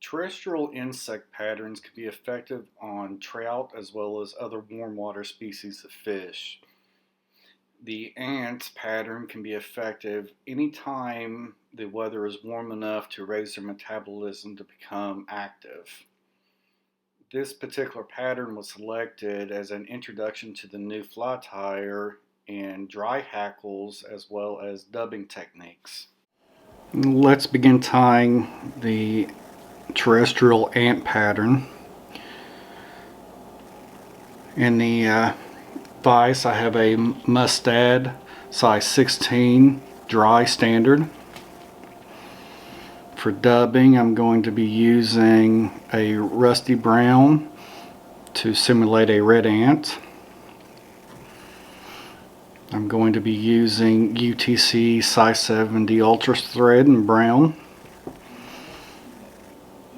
Terrestrial insect patterns can be effective on trout as well as other warm water species of fish. The ant pattern can be effective anytime the weather is warm enough to raise their metabolism to become active. This particular pattern was selected as an introduction to the new fly tyer and dry hackles as well as dubbing techniques. Let's begin tying the terrestrial ant pattern. In the vise I have a mustad size 16 dry standard. For dubbing I'm going to be using a rusty brown to simulate a red ant. I'm going to be using UTC size 70 ultra thread in brown.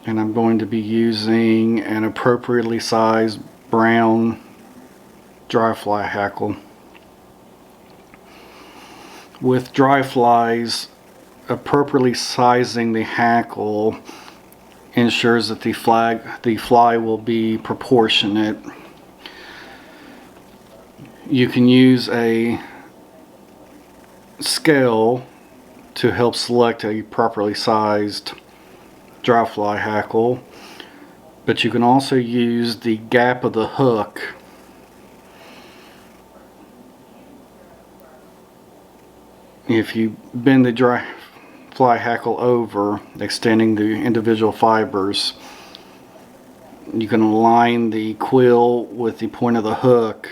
And I'm going to be using an appropriately sized brown dry fly hackle. With dry flies, appropriately sizing the hackle ensures that the fly will be proportionate. You can use a scale to help select a properly sized dry fly hackle, but you can also use the gap of the hook if you bend the dry fly hackle over, extending the individual fibers. You can align the quill with the point of the hook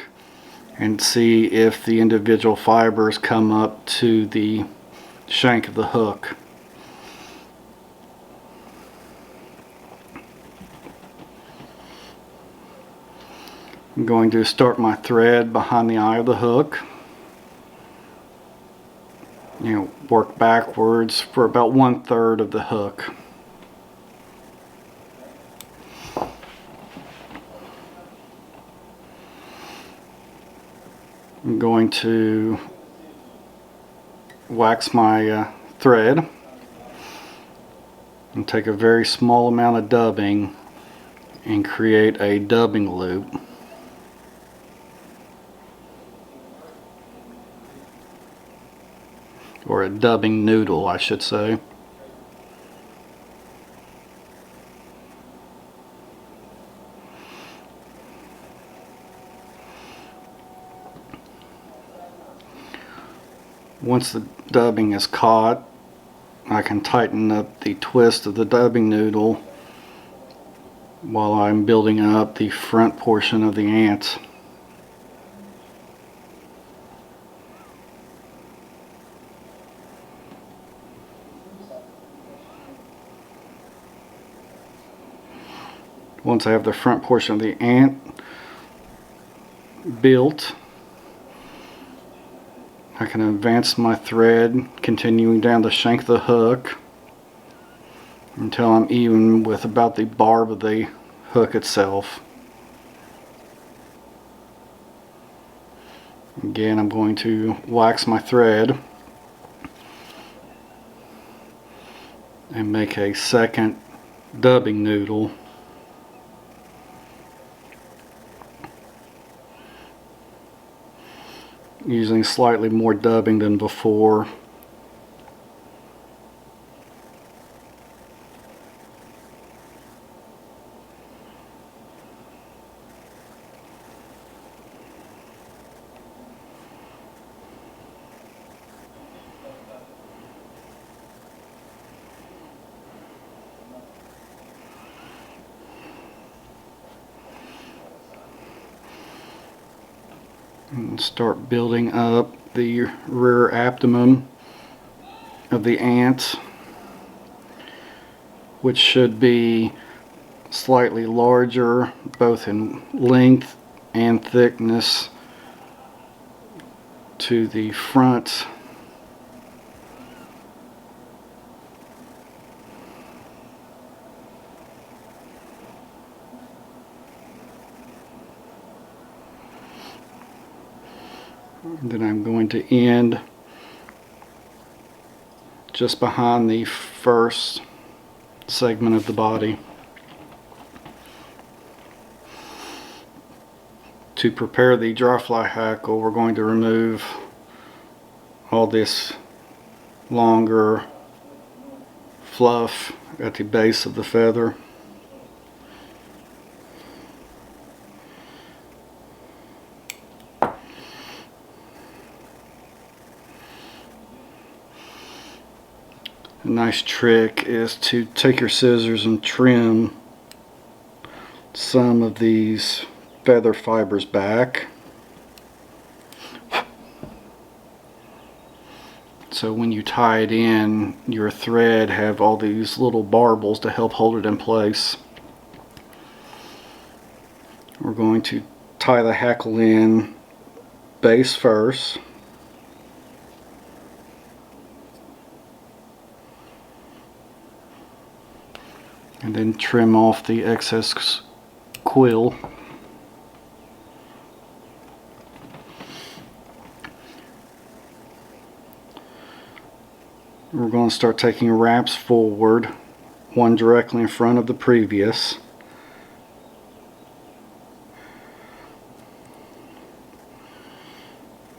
and see if the individual fibers come up to the shank of the hook. I'm going to start my thread behind the eye of the hook. Work backwards for about 1/3 of the hook. I'm going to wax my thread and take a very small amount of dubbing and create a dubbing loop. Or a dubbing noodle, I should say. Once the dubbing is caught, I can tighten up the twist of the dubbing noodle while I'm building up the front portion of the ant. Once I have the front portion of the ant built, I can advance my thread, continuing down the shank of the hook until I'm even with about the barb of the hook itself. Again, I'm going to wax my thread and make a second dubbing noodle. Using slightly more dubbing than before. And start building up the rear abdomen of the ant, which should be slightly larger both in length and thickness to the front. Then I'm going to end just behind the first segment of the body. To prepare the dry fly hackle, we're going to remove all this longer fluff at the base of the feather. A nice trick is to take your scissors and trim some of these feather fibers back. So when you tie it in, your thread have all these little barbels to help hold it in place. We're going to tie the hackle in base first. And then trim off the excess quill. We're going to start taking wraps forward, one directly in front of the previous.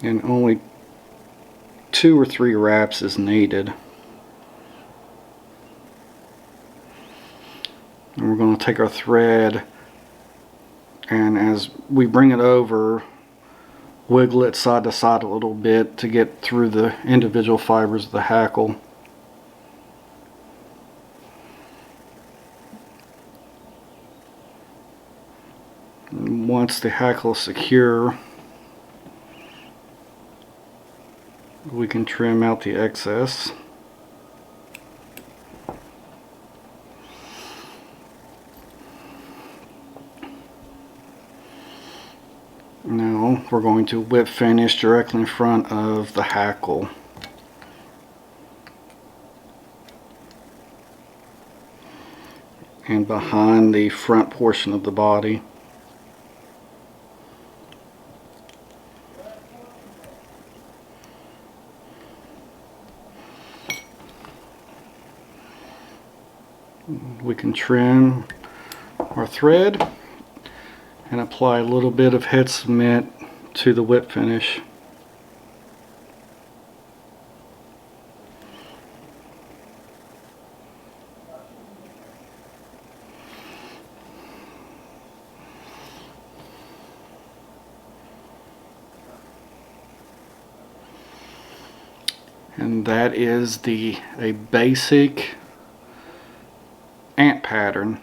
And only 2 or 3 wraps is needed. And we're going to take our thread, and as we bring it over, wiggle it side to side a little bit to get through the individual fibers of the hackle. And once the hackle is secure, we can trim out the excess. Now we're going to whip finish directly in front of the hackle. And behind the front portion of the body. We can trim our thread and apply a little bit of head cement to the whip finish. And that is a basic ant pattern.